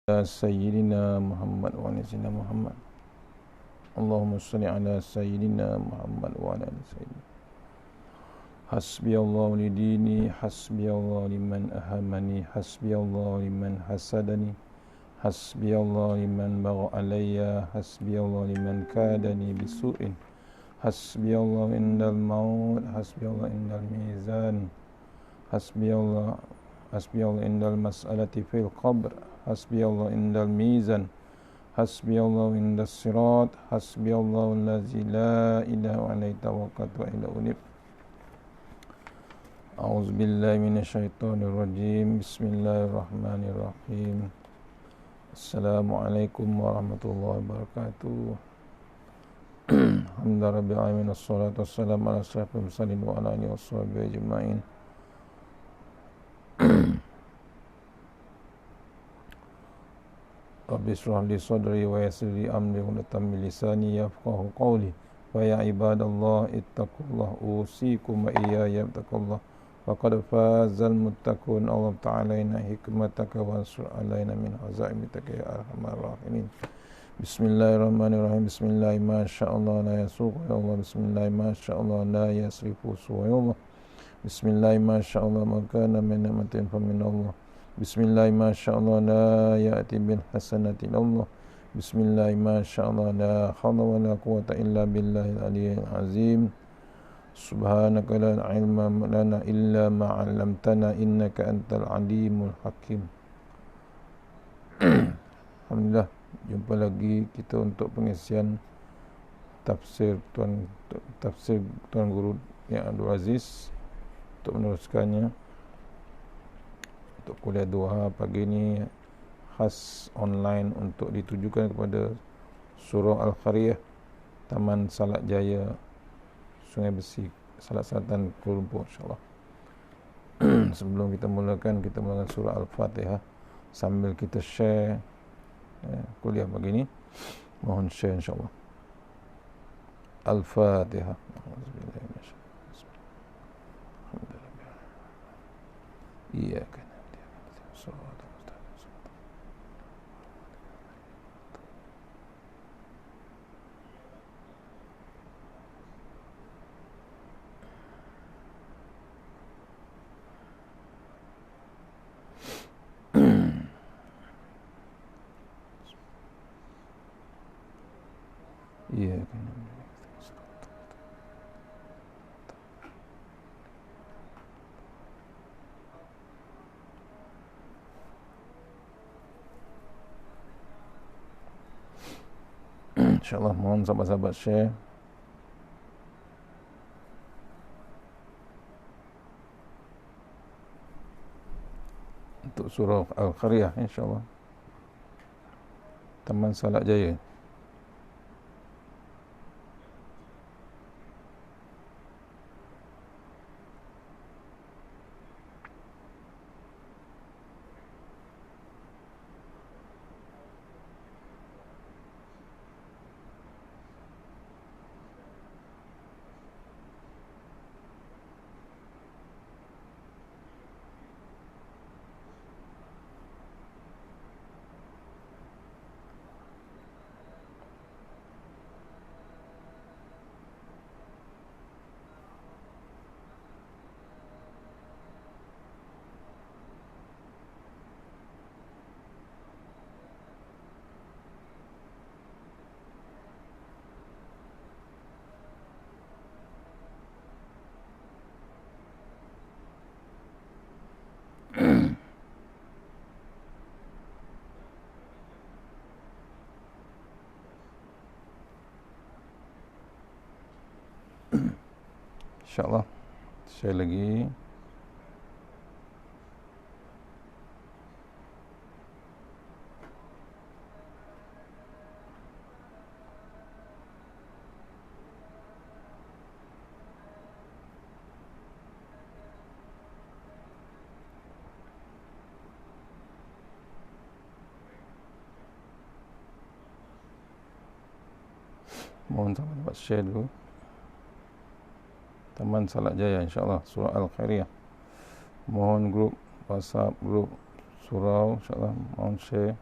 سيدنا محمد وعلى سيدنا محمد. اللهم صل على سيدنا محمد وعلى سيدنا. حسبي الله لديني، حسبي الله لمن أهمني، حسبي الله لمن حسدني، حسبي الله لمن بغى علي، حسبي الله لمن كادني بسوء، حسبي الله عند الموت، حسبي الله عند الميزان، حسبي الله عند المسألة في القبر، حسبي الله عند الميزان، حسبي الله عند الصراط، حسبي الله الذي لا إله عليه توكلت وإليه أنيب. أعوذ بالله من الشيطان الرجيم. بسم الله الرحمن الرحيم. السلام عليكم ورحمة الله وبركاته. الحمد لله رب العالمين، والصلاة والسلام على أشرف المرسلين وعلى آله وصحبه أجمعين. Rabbi shrah li sadri wa yassir li amri wahlul min lisani yafqahu qawli. Wa ya ibadallah ittaqullah usikum wa iyaya bittaqullah. Faqad fazal muttaqun. Allah ta'ala inna hikmataka wa ansur alaina min haza'imitaka ya arhamar rahimin. Bismillahirrahmanirrahim. Bismillah ma sya'allah la yasuq ya Allah. Bismillah ma sya'allah la yasrifu ya Allah. Bismillah ma sya'allah ma kana min ni'matin fa min Allah. Bismillah ma sya'allah la ya'ti bil hasanati Allah. Bismillah ma sya'allah la hawla wa la quwwata illa billahil aliyyil azim. Subhanaka la ilma lana illa ma 'allamtana innaka antal alimul hakim. Alhamdulillah, jumpa lagi kita untuk pengisian tafsir Tuan Guru yang Abdul Aziz untuk meneruskannya. Untuk kuliah duha pagi ini khas online untuk ditujukan kepada surah Al-Qariyah, Taman Salak Jaya, Sungai Besi, Salak Selatan, Kuala Lumpur, insyaAllah. Sebelum kita mulakan surah Al-Fatihah sambil kita share kuliah pagi ini. Mohon share insyaAllah. Al-Fatihah. Iya kan. Iya kan. InsyaAllah mohon sahabat-sahabat share. Untuk surah Al-Qariyah insyaAllah, Taman Salak Jaya. InsyaAllah share lagi. Mohon sahabat share dulu. Taman Salak Jaya insyaAllah, surah Al-Qariyah. Mohon grup WhatsApp, grup surau insyaAllah mohon share.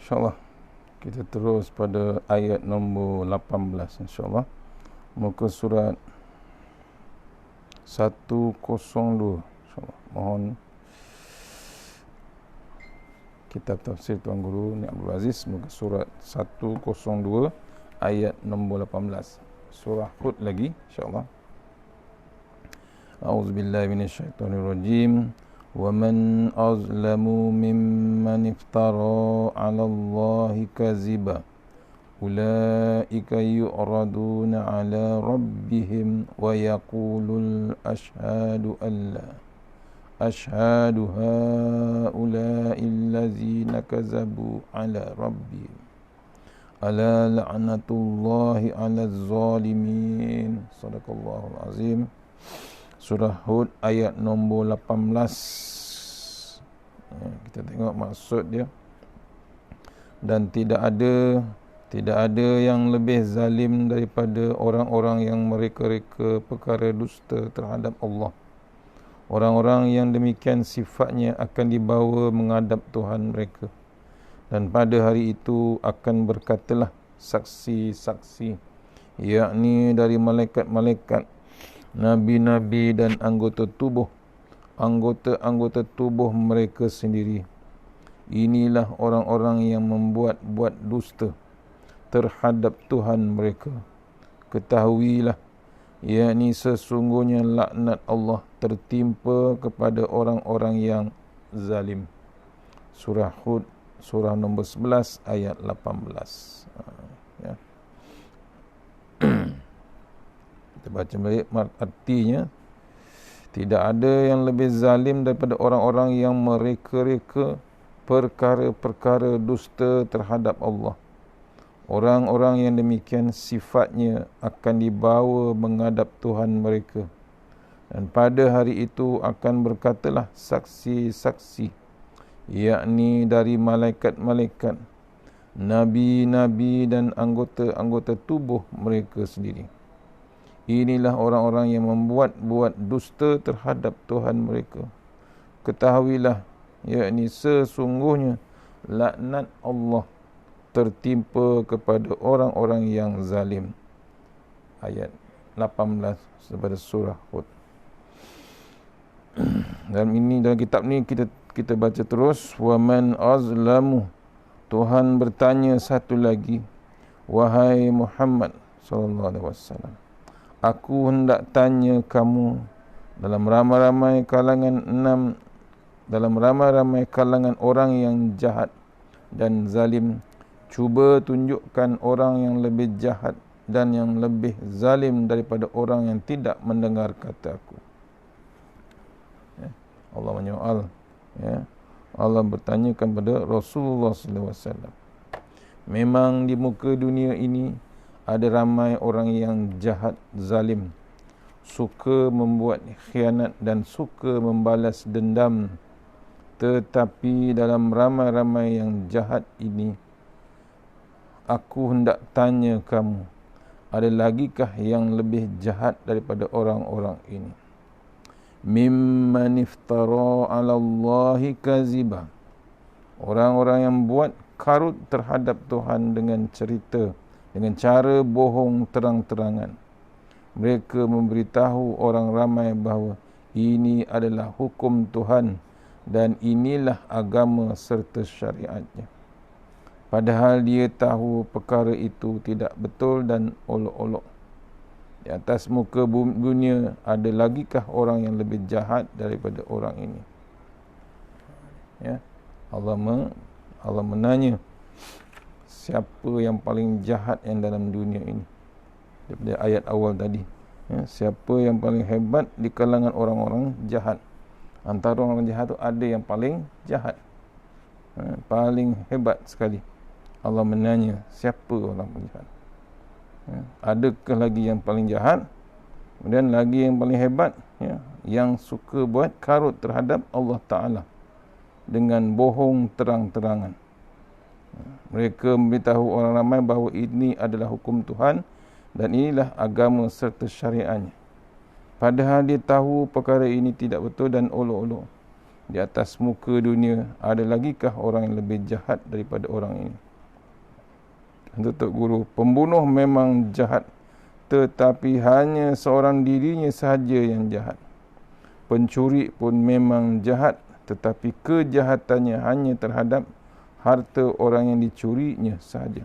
InsyaAllah kita terus pada ayat nombor 18 insyaAllah. Muka surat 102 insyaAllah. Mohon kitab tafsir Tuan Guru Ni Abdul Aziz, muka surat 102 ayat nombor 18. Surah Hud lagi insyaAllah. A'udzubillahi minasyaitonirrajim. وَمَنْ أَظْلَمُ مِمَّنِ افْتَرَى عَلَى اللَّهِ كَذِبًا أُولَئِكَ يُعْرَضُونَ عَلَى رَبِّهِمْ وَيَقُولُ أَشْهَادُ هَؤُلَاءِ الَّذِينَ كَذَبُوا عَلَى رَبِّهِمْ أَلَا لَعْنَةُ اللَّهِ عَلَى الظَّالِمِينَ. Sadaqallahul Azim. Surah Hud ayat nombor 18. Kita tengok maksud dia. Dan tidak ada yang lebih zalim daripada orang-orang yang mereka-reka perkara dusta terhadap Allah. Orang-orang yang demikian sifatnya akan dibawa menghadap Tuhan mereka. Dan pada hari itu akan berkatalah saksi-saksi, yakni dari malaikat-malaikat, nabi-nabi dan anggota tubuh mereka sendiri. Inilah orang-orang yang membuat dusta terhadap Tuhan mereka. Ketahuilah, yakni sesungguhnya laknat Allah tertimpa kepada orang-orang yang zalim. Surah Hud, surah nombor 11 ayat 18. Ya. Kita baca balik artinya. Tidak ada yang lebih zalim daripada orang-orang yang mereka-reka perkara-perkara dusta terhadap Allah. Orang-orang yang demikian sifatnya akan dibawa menghadap Tuhan mereka. Dan pada hari itu akan berkatalah saksi-saksi, yakni dari malaikat-malaikat, nabi-nabi dan anggota tubuh mereka sendiri. Inilah orang-orang yang membuat dusta terhadap Tuhan mereka. Ketahuilah, yakni sesungguhnya laknat Allah tertimpa kepada orang-orang yang zalim. Ayat 18 daripada surah Hud. Dalam kitab ni kita baca terus, wa man azlamu. Tuhan bertanya satu lagi, wahai Muhammad sallallahu alaihi wasallam, aku hendak tanya kamu dalam ramai-ramai kalangan orang yang jahat dan zalim, cuba tunjukkan orang yang lebih jahat dan yang lebih zalim daripada orang yang tidak mendengar kata aku. Allah menyoal, Allah bertanya kepada Rasulullah sallallahu alaihi wasallam. Memang di muka dunia ini ada ramai orang yang jahat, zalim, suka membuat khianat dan suka membalas dendam. Tetapi dalam ramai-ramai yang jahat ini, aku hendak tanya kamu, ada lagikah yang lebih jahat daripada orang-orang ini? Mimman iftara 'ala Allahi kaziba. Orang-orang yang buat karut terhadap Tuhan dengan cara bohong terang-terangan. Mereka memberitahu orang ramai bahawa ini adalah hukum Tuhan dan inilah agama serta syariatnya. Padahal dia tahu perkara itu tidak betul dan olok-olok. Di atas muka dunia ada lagikah orang yang lebih jahat daripada orang ini? Ya, Allah menanya, siapa yang paling jahat yang dalam dunia ini? Daripada ayat awal tadi. Ya, siapa yang paling hebat di kalangan orang-orang jahat? Antara orang jahat tu ada yang paling jahat. Paling hebat sekali. Allah menanya, siapa orang paling jahat? Adakah lagi yang paling jahat? Kemudian lagi yang paling hebat, yang suka buat karut terhadap Allah Ta'ala dengan bohong terang-terangan. Mereka memberitahu orang ramai bahawa ini adalah hukum Tuhan dan inilah agama serta syariatnya. Padahal dia tahu perkara ini tidak betul dan olok-olok. di atas muka dunia, ada lagikah orang yang lebih jahat daripada orang ini? Tutup guru, pembunuh memang jahat, tetapi hanya seorang dirinya sahaja yang jahat. Pencuri pun memang jahat, tetapi kejahatannya hanya terhadap harta orang yang dicurinya sahaja.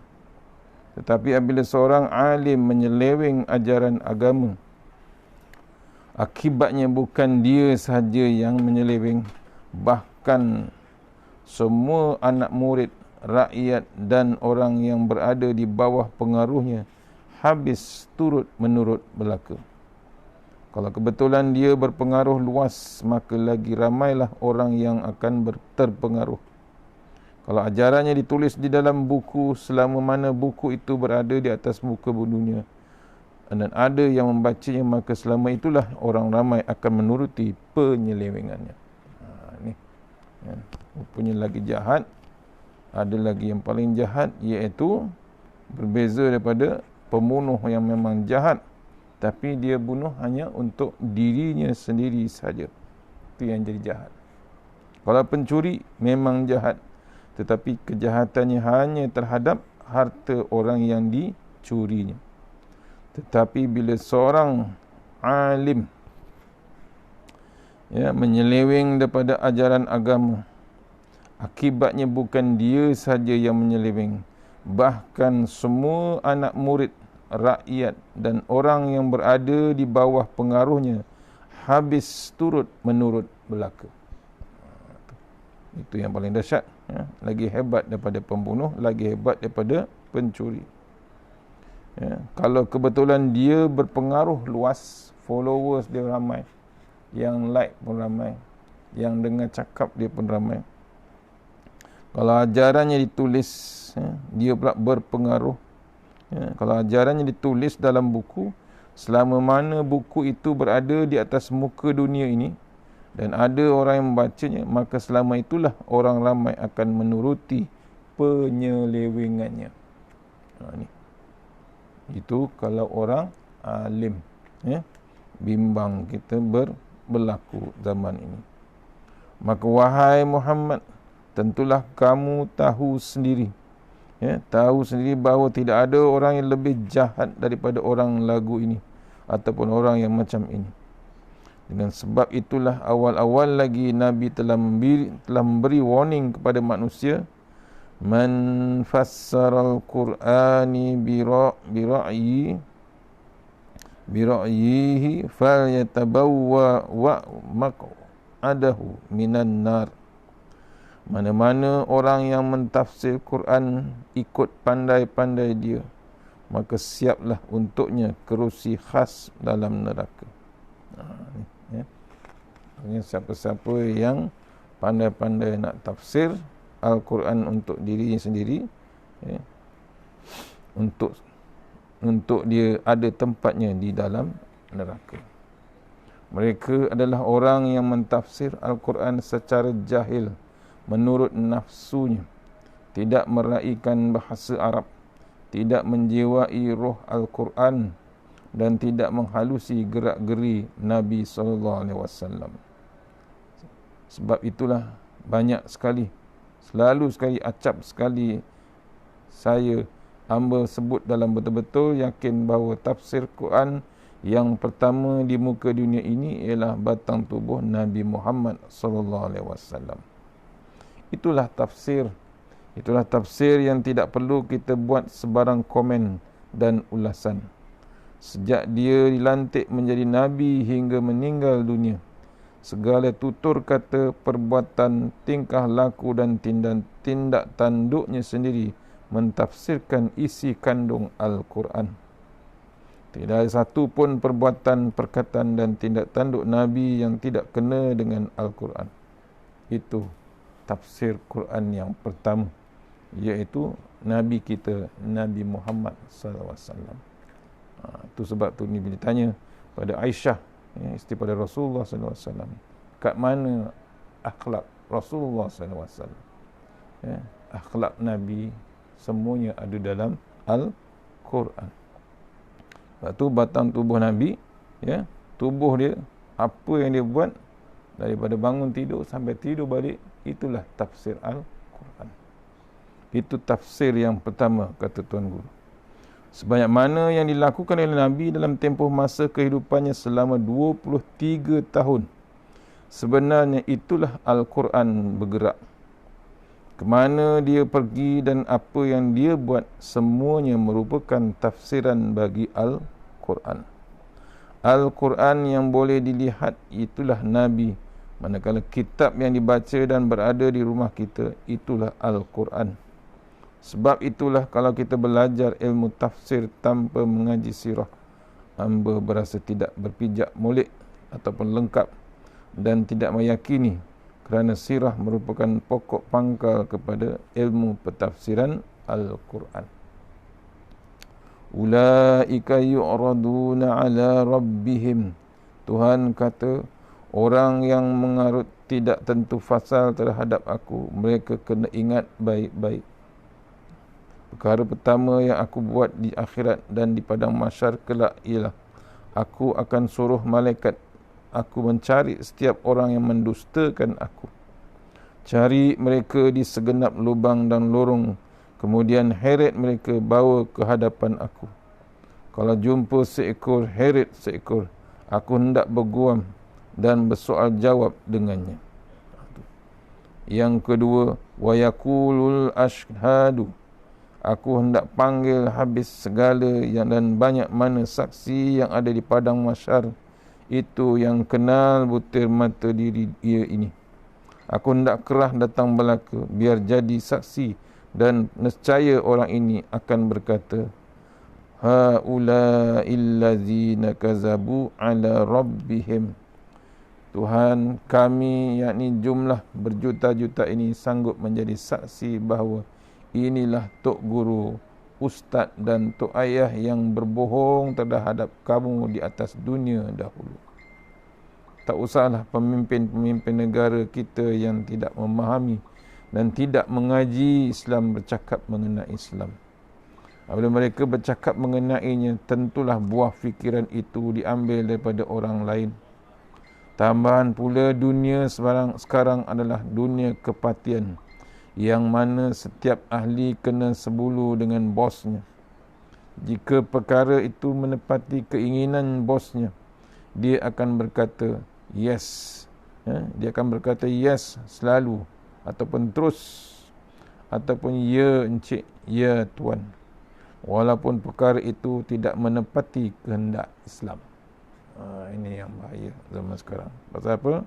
Tetapi apabila seorang alim menyeleweng ajaran agama, akibatnya bukan dia sahaja yang menyeleweng, bahkan semua anak murid, rakyat dan orang yang berada di bawah pengaruhnya habis turut menurut belaka. Kalau kebetulan dia berpengaruh luas, maka lagi ramailah orang yang akan terpengaruh. Kalau ajarannya ditulis di dalam buku, selama mana buku itu berada di atas muka dunia dan ada yang membacanya, maka selama itulah orang ramai akan menuruti penyelewengannya. Ni, ya. Rupanya lagi jahat. Ada lagi yang paling jahat, iaitu berbeza daripada pembunuh yang memang jahat, tapi dia bunuh hanya untuk dirinya sendiri saja. Itu yang jadi jahat. Kalau pencuri memang jahat, tetapi kejahatannya hanya terhadap harta orang yang dicurinya. Tetapi bila seorang alim menyeleweng daripada ajaran agama, akibatnya bukan dia saja yang menyeleweng, bahkan semua anak murid, rakyat dan orang yang berada di bawah pengaruhnya habis turut menurut belaka. Itu yang paling dahsyat. Lagi hebat daripada pembunuh, lagi hebat daripada pencuri. Kalau kebetulan dia berpengaruh luas, followers dia ramai, yang like pun ramai, yang dengar cakap dia pun ramai. Kalau ajarannya ditulis, dia pula berpengaruh. Kalau ajarannya ditulis dalam buku, selama mana buku itu berada di atas muka dunia ini dan ada orang yang membacanya, maka selama itulah orang ramai akan menuruti penyelewengannya. Itu kalau orang alim. Bimbang kita berlaku zaman ini. Maka wahai Muhammad, tentulah kamu tahu sendiri, tahu sendiri bahawa tidak ada orang yang lebih jahat daripada orang lagu ini ataupun orang yang macam ini. Dengan sebab itulah awal-awal lagi Nabi telah memberi warning kepada manusia, man fassaral Qur'ani bira'yihi falyatabawwa maq'adahu minan nar. Mana-mana orang yang mentafsir Quran ikut pandai-pandai dia, maka siaplah untuknya kerusi khas dalam neraka. Siapa-siapa yang pandai-pandai nak tafsir Al-Quran untuk dirinya sendiri, untuk dia ada tempatnya di dalam neraka. Mereka adalah orang yang mentafsir Al-Quran secara jahil, menurut nafsunya, tidak meraihkan bahasa Arab, tidak menjiwai roh Al-Quran dan tidak menghalusi gerak-geri Nabi SAW. Sebab itulah banyak sekali, selalu sekali, acap sekali hamba sebut dalam betul-betul yakin bahawa tafsir Quran yang pertama di muka dunia ini ialah batang tubuh Nabi Muhammad SAW. Itulah tafsir yang tidak perlu kita buat sebarang komen dan ulasan. Sejak dia dilantik menjadi Nabi hingga meninggal dunia, segala tutur kata, perbuatan, tingkah laku dan tindak tanduknya sendiri mentafsirkan isi kandung Al-Quran. Tidak ada satu pun perbuatan, perkataan dan tindak tanduk Nabi yang tidak kena dengan Al-Quran. Itu tafsir Quran yang pertama, iaitu Nabi kita, Nabi Muhammad SAW. Itu sebab tu ni bila ditanya pada Aisyah, isteri pada Rasulullah SAW, kat mana akhlak Rasulullah SAW? Akhlak Nabi semuanya ada dalam Al-Quran. Sebab tu batang tubuh Nabi, tubuh dia, apa yang dia buat Daripada bangun tidur sampai tidur balik, itulah tafsir Al-Quran. Itu tafsir yang pertama, kata Tuan Guru. Sebanyak mana yang dilakukan oleh Nabi dalam tempoh masa kehidupannya selama 23 tahun, sebenarnya itulah Al-Quran bergerak. Kemana dia pergi dan apa yang dia buat, semuanya merupakan tafsiran bagi Al-Quran. Al-Quran yang boleh dilihat itulah Nabi, manakala kitab yang dibaca dan berada di rumah kita itulah Al-Quran. Sebab itulah kalau kita belajar ilmu tafsir tanpa mengaji sirah, hamba berasa tidak berpijak molek ataupun lengkap dan tidak meyakini, kerana sirah merupakan pokok pangkal kepada ilmu pentafsiran Al-Quran. Ulaika yu'raduna ala rabbihim. Tuhan kata, orang yang mengarut tidak tentu fasal terhadap aku, mereka kena ingat baik-baik. Perkara pertama yang aku buat di akhirat dan di padang mahsyar kelak ialah aku akan suruh malaikat aku mencari setiap orang yang mendustakan aku. Cari mereka di segenap lubang dan lorong, kemudian heret mereka bawa ke hadapan aku. Kalau jumpa seekor, heret seekor, aku hendak berguam dan bersoal jawab dengannya. Yang kedua, wa yaqulul ashhadu. Aku hendak panggil habis segala yang dan banyak mana saksi yang ada di padang mahsyar itu yang kenal butir mata diri ia ini. Aku hendak kerah datang belaka biar jadi saksi, dan nescaya orang ini akan berkata, haula'il ladzina kazabu ala rabbihim. Tuhan kami, yakni jumlah berjuta-juta ini, sanggup menjadi saksi bahawa inilah tok guru, ustaz dan tok ayah yang berbohong terhadap kamu di atas dunia dahulu. Tak usahlah pemimpin-pemimpin negara kita yang tidak memahami dan tidak mengaji Islam bercakap mengenai Islam. Apabila mereka bercakap mengenainya, tentulah buah fikiran itu diambil daripada orang lain. Tambahan pula, dunia sekarang adalah dunia kepatian, yang mana setiap ahli kena sebulu dengan bosnya. Jika perkara itu menepati keinginan bosnya, dia akan berkata yes. Dia akan berkata yes selalu, ataupun terus, ataupun ya encik, ya tuan, walaupun perkara itu tidak menepati kehendak Islam. Ini yang bahaya zaman sekarang. Pasal apa?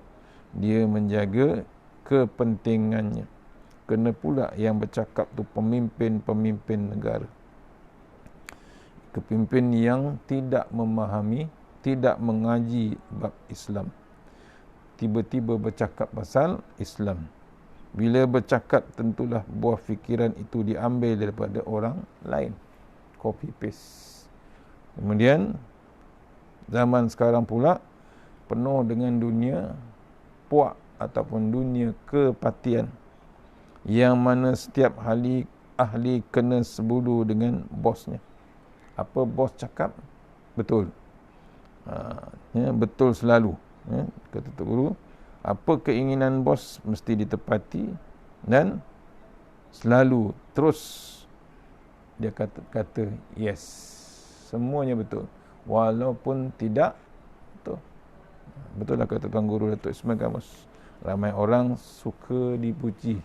Dia menjaga kepentingannya. Kena pula yang bercakap tu pemimpin-pemimpin negara. Kepemimpin yang tidak memahami, tidak mengaji bab Islam, tiba-tiba bercakap pasal Islam. Bila bercakap, tentulah buah fikiran itu diambil daripada orang lain. Copy paste. Kemudian zaman sekarang pula penuh dengan dunia puak ataupun dunia kepatian, yang mana setiap ahli kena sebulu dengan bosnya. Apa bos cakap, betul. Betul selalu. Kata Tok Guru, apa keinginan bos mesti ditepati, dan selalu terus dia kata yes. Semuanya betul, walaupun tidak betul. Betul lah kata Tuan Guru Datuk Ismail Kamus. Ramai orang suka dipuji.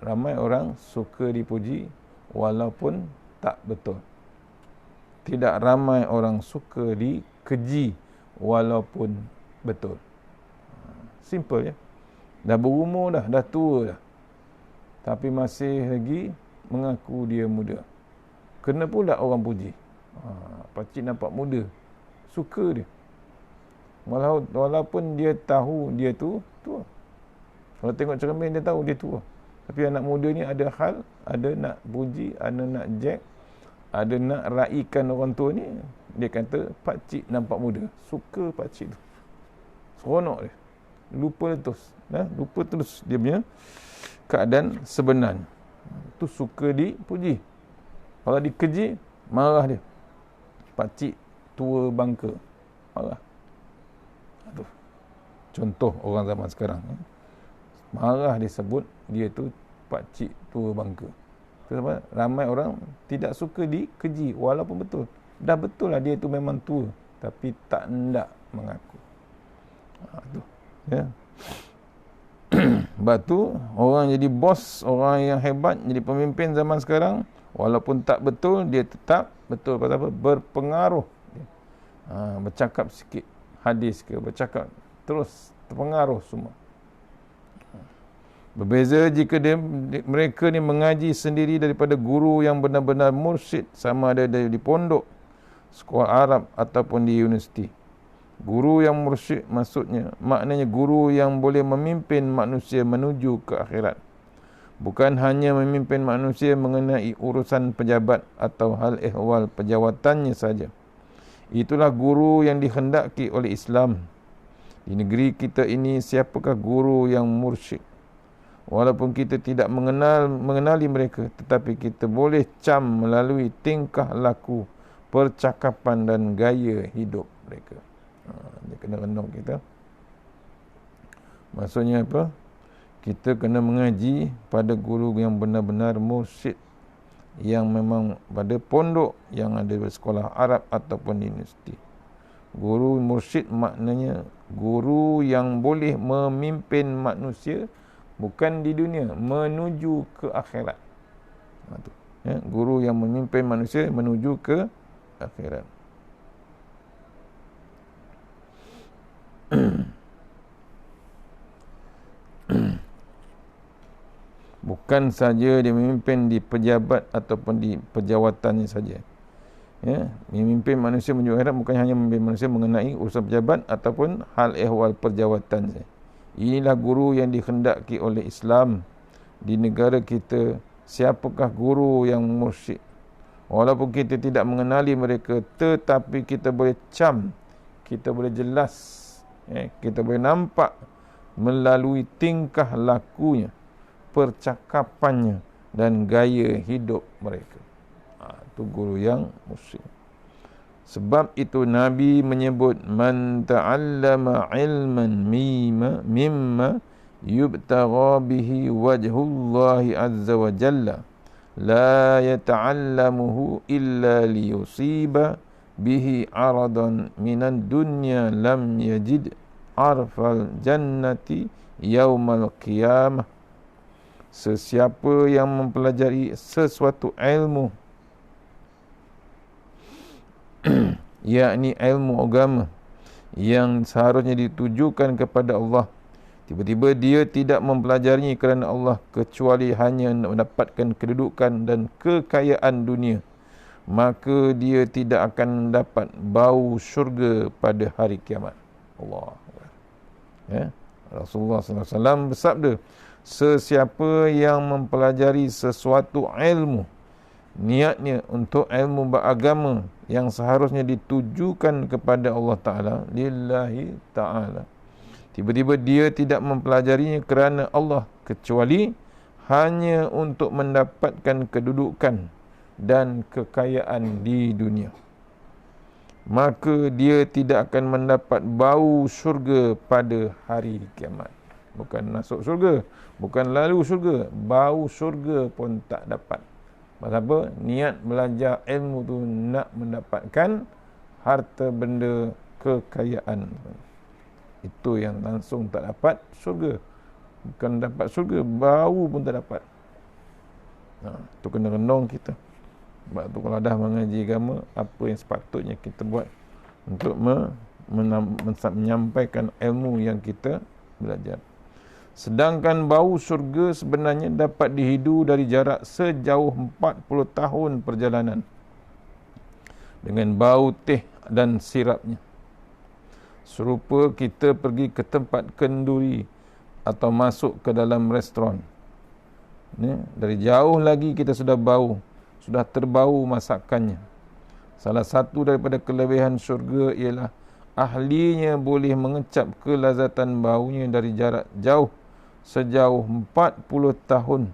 Ramai orang suka dipuji walaupun tak betul. Tidak ramai orang suka dikeji walaupun betul. Simple ya. Dah berumur dah tua dah, tapi masih lagi mengaku dia muda. Kena pula orang puji. Pakcik nampak muda, suka dia. Walaupun dia tahu dia tu tua. Kalau tengok cermin dia tahu dia tua. Tapi anak muda ni ada hal, ada nak puji, ada nak jack, ada nak raikan orang tua ni. Dia kata pakcik nampak muda, suka pakcik tu. Seronok dia. Lupa terus dia punya keadaan sebenarnya. Tu suka dipuji. Kalau dikeji, marah dia. Pakcik tua bangka, marah. Contoh orang zaman sekarang, marah disebut dia tu pakcik tua bangka. Sebab ramai orang tidak suka dikeji walaupun betul. Dah betul lah dia tu memang tua, tapi tak hendak mengaku. Tu. Ya. Sebab tu orang jadi bos, orang yang hebat, jadi pemimpin zaman sekarang, walaupun tak betul, dia tetap betul. Pasal apa? Berpengaruh. Bercakap sikit hadis ke, bercakap terus terpengaruh semua. Berbeza jika mereka ni mengaji sendiri daripada guru yang benar-benar mursyid, sama ada di pondok, sekolah Arab ataupun di universiti. Guru yang mursyid maknanya guru yang boleh memimpin manusia menuju ke akhirat. Bukan hanya memimpin manusia mengenai urusan pejabat atau hal ehwal pejawatannya saja. Itulah guru yang dikhendaki oleh Islam. Di negeri kita ini, siapakah guru yang mursyid? Walaupun kita tidak mengenali mereka, tetapi kita boleh cam melalui tingkah laku, percakapan dan gaya hidup mereka. Dia kena renung kita. Maksudnya apa? Kita kena mengaji pada guru yang benar-benar mursyid, yang memang pada pondok, yang ada di sekolah Arab ataupun di universiti. Guru mursyid maknanya guru yang boleh memimpin manusia, bukan di dunia, menuju ke akhirat. Ya, guru yang memimpin manusia menuju ke akhirat. Bukan saja dia memimpin di pejabat ataupun di pejawatannya saja. Ya, memimpin manusia menuju akhirat bukan hanya memimpin manusia mengenai urusan pejabat ataupun hal ehwal perjawatan saja. Inilah guru yang dikhendaki oleh Islam di negara kita. Siapakah guru yang mursyid? Walaupun kita tidak mengenali mereka, tetapi kita boleh cam, kita boleh jelas, kita boleh nampak melalui tingkah lakunya, percakapannya dan gaya hidup mereka. Itu guru yang mursyid. Sebab itu Nabi menyebut, man ta'allama ilman mimma yubtagha bihi wajhullahi azza wa jalla la yata'allamuhu illa liyusiba bihi aradan minan dunya lam yajid arfal jannati yaumal qiyamah. Sesiapa yang mempelajari sesuatu ilmu, yakni ilmu agama yang seharusnya ditujukan kepada Allah, tiba-tiba dia tidak mempelajarinya kerana Allah, kecuali hanya mendapatkan kedudukan dan kekayaan dunia, maka dia tidak akan mendapat bau syurga pada hari kiamat. Allah. Ya? Rasulullah SAW bersabda, sesiapa yang mempelajari sesuatu ilmu, niatnya untuk ilmu beragama yang seharusnya ditujukan kepada Allah Ta'ala, lillahi ta'ala, tiba-tiba dia tidak mempelajarinya kerana Allah, kecuali hanya untuk mendapatkan kedudukan dan kekayaan di dunia, maka dia tidak akan mendapat bau syurga pada hari kiamat. Bukan masuk syurga, bukan lalu syurga, bau syurga pun tak dapat. Sebab apa? Niat belajar ilmu tu nak mendapatkan harta benda, kekayaan. Itu yang langsung tak dapat syurga. Bukan dapat syurga, bau pun tak dapat. Itu kena renung kita. Sebab tu kalau dah mengaji agama, apa yang sepatutnya kita buat untuk menyampaikan ilmu yang kita belajar. Sedangkan bau syurga sebenarnya dapat dihidu dari jarak sejauh 40 tahun perjalanan dengan bau teh dan sirapnya. Serupa kita pergi ke tempat kenduri atau masuk ke dalam restoran. Dari jauh lagi kita sudah terbau masakannya. Salah satu daripada kelebihan syurga ialah ahlinya boleh mengecap kelazatan baunya dari jarak jauh sejauh 40 tahun.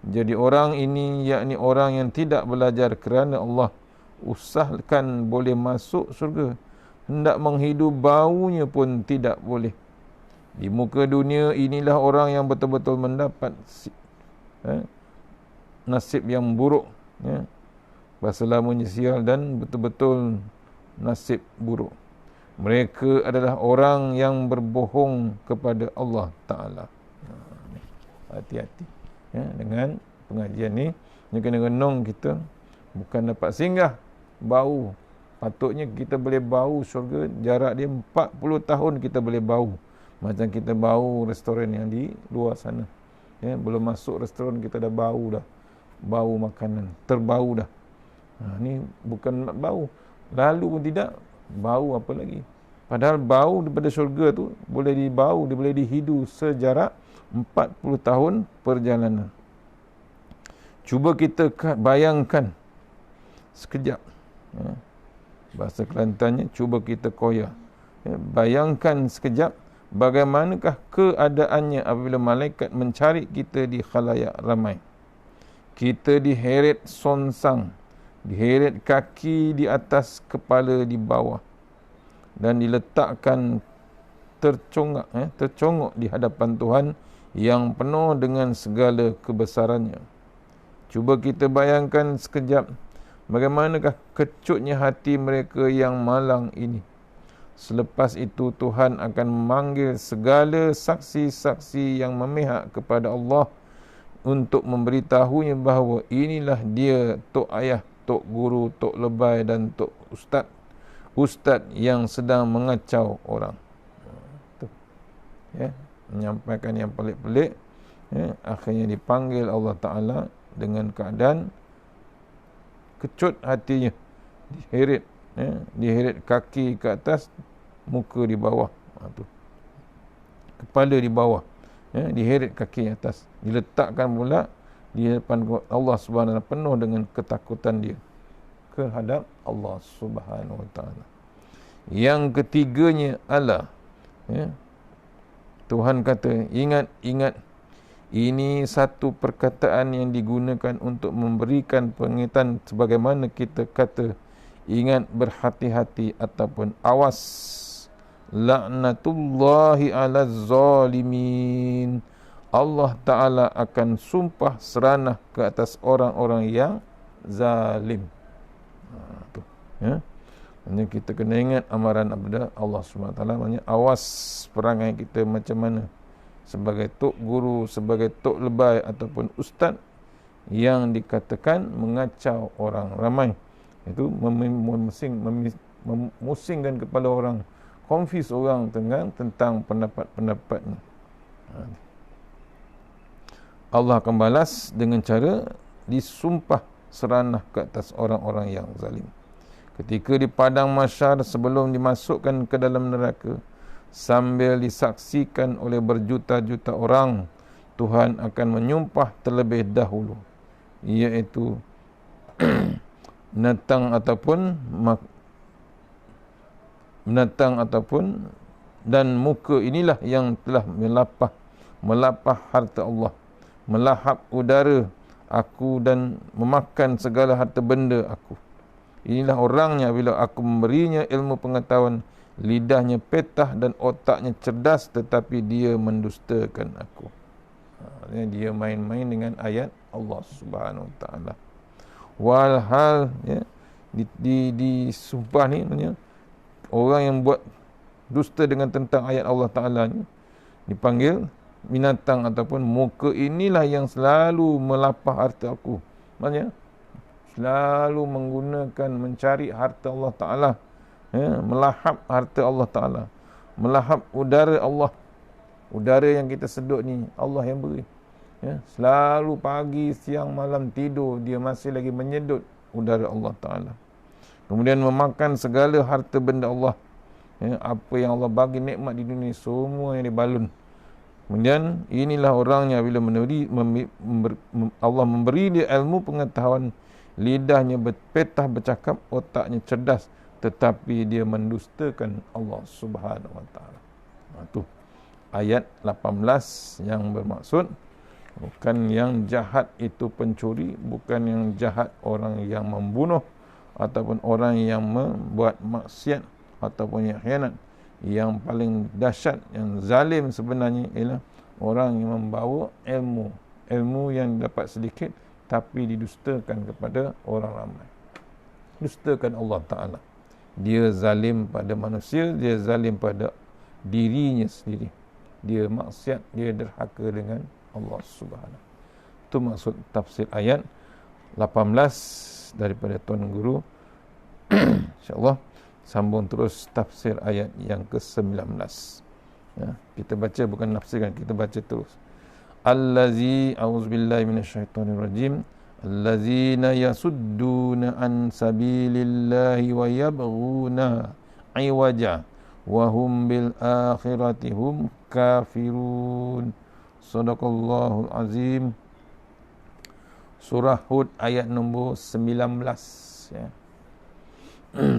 Jadi orang ini, yakni orang yang tidak belajar kerana Allah, usahakan boleh masuk syurga, hendak menghidu baunya pun tidak boleh. Di muka dunia inilah orang yang betul-betul mendapat nasib yang buruk, berselamanya sial dan betul-betul nasib buruk. Mereka adalah orang yang berbohong kepada Allah Ta'ala. Hati-hati dengan pengajian ni. Ni kena renung kita, bukan dapat singgah bau. Patutnya kita boleh bau syurga, jarak dia 40 tahun kita boleh bau. Macam kita bau restoran yang di luar sana. Belum masuk restoran kita dah bau dah. Bau makanan, terbau dah. Ni bukan bau. Lalu pun tidak, bau apa lagi. Padahal bau daripada syurga tu boleh dibau, dia boleh dihidu sejarak 40 tahun perjalanan. Cuba kita bayangkan sekejap. Bahasa Kelantannya, cuba kita koya. Bayangkan sekejap bagaimanakah keadaannya apabila malaikat mencari kita di khalayak ramai. Kita diheret sonsang, diheret kaki di atas, kepala di bawah, dan diletakkan tercongok di hadapan Tuhan yang penuh dengan segala kebesarannya. Cuba kita bayangkan sekejap bagaimanakah kecutnya hati mereka yang malang ini. Selepas itu Tuhan akan memanggil segala saksi-saksi yang memihak kepada Allah untuk memberitahunya bahawa inilah dia tok ayah, tok guru, tok lebay dan tok ustaz yang sedang mengacau orang. Menyampaikan yang pelik-pelik, akhirnya dipanggil Allah Ta'ala dengan keadaan kecut hatinya, diheret kaki ke atas, muka di bawah, kepala di bawah, diheret kaki atas, diletakkan pula di depan Allah Subhanahu wa taala, penuh dengan ketakutan dia terhadap Allah Subhanahu wa taala. Yang ketiganya adalah Tuhan kata, ingat, ini satu perkataan yang digunakan untuk memberikan pengingatан sebagaimana kita kata ingat, berhati-hati ataupun awas. Laknatullahi ala zalimin. Allah Ta'ala akan sumpah seranah ke atas orang-orang yang zalim. Hanya kita kena ingat amaran abda Allah SWT. Maksudnya awas perangai kita macam mana. Sebagai tok guru, sebagai tok lebay ataupun ustaz yang dikatakan mengacau orang ramai. Itu memusingkan kepala orang, confuse orang tentang pendapat-pendapatnya. Allah akan balas dengan cara disumpah seranah ke atas orang-orang yang zalim. Ketika di padang mahsyar sebelum dimasukkan ke dalam neraka, sambil disaksikan oleh berjuta-juta orang, Tuhan akan menyumpah terlebih dahulu, iaitu binatang ataupun dan muka inilah yang telah melapah harta Allah, melahap udara aku dan memakan segala harta benda aku. Inilah orangnya bila aku memberinya ilmu pengetahuan, lidahnya petah dan otaknya cerdas, tetapi dia mendustakan aku. Dia main-main dengan ayat Allah Subhanahu Wa Taala. Walhal disumpah ni, orang yang buat dusta dengan tentang ayat Allah Ta'ala ni dipanggil binatang ataupun muka inilah yang selalu melapah harta aku. Maksudnya selalu menggunakan mencari harta Allah Ta'ala, melahap harta Allah Ta'ala, melahap udara Allah. Udara yang kita sedut ni Allah yang beri. Selalu pagi, siang, malam tidur dia masih lagi menyedut udara Allah Ta'ala. Kemudian memakan segala harta benda Allah. Apa yang Allah bagi nikmat di dunia semua yang dibalun. Kemudian inilah orangnya bila Allah memberi dia ilmu pengetahuan, lidahnya petah bercakap, otaknya cerdas, tetapi dia mendustakan Allah Subhanahu Wa Taala. Itu ayat 18 yang bermaksud bukan yang jahat itu pencuri, bukan yang jahat orang yang membunuh ataupun orang yang membuat maksiat ataupun yang khianat. Yang paling dahsyat, yang zalim sebenarnya ialah orang yang membawa ilmu yang dapat sedikit tapi didustakan kepada orang ramai. Dustakan Allah Ta'ala. Dia zalim pada manusia, dia zalim pada dirinya sendiri. Dia maksiat, dia derhaka dengan Allah Subhanahu. Itu maksud tafsir ayat 18 daripada Tuan Guru. InsyaAllah sambung terus tafsir ayat yang ke-19. Ya, kita baca bukan nafsirkan, kita baca terus. Allazi a'udzubillahi minasyaitonirrajim. Allazina yasudduna an sabilillahi wa yabghuna iwaja wa hum bil akhirati hum kafirun. Sadaqallahul azim. Surah Hud ayat nombor 19, ya.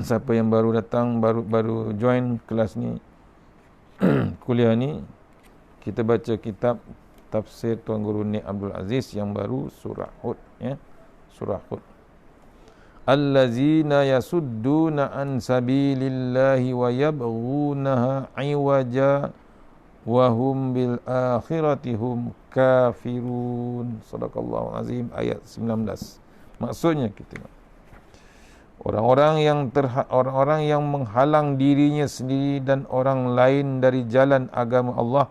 Siapa yang baru datang, baru join kelas ni, kuliah ni, kita baca kitab tafsir Tuan Guru Nik Abdul Aziz yang baru, surah Hud, ya. Surah Hud. Allazina yasudduna an sabilillahi wa yabghunaha iwaja wa hum bil akhirati hum kafirun. Sadaqallahu azim. Ayat 19. Maksudnya kita tengok, orang-orang yang menghalang dirinya sendiri dan orang lain dari jalan agama Allah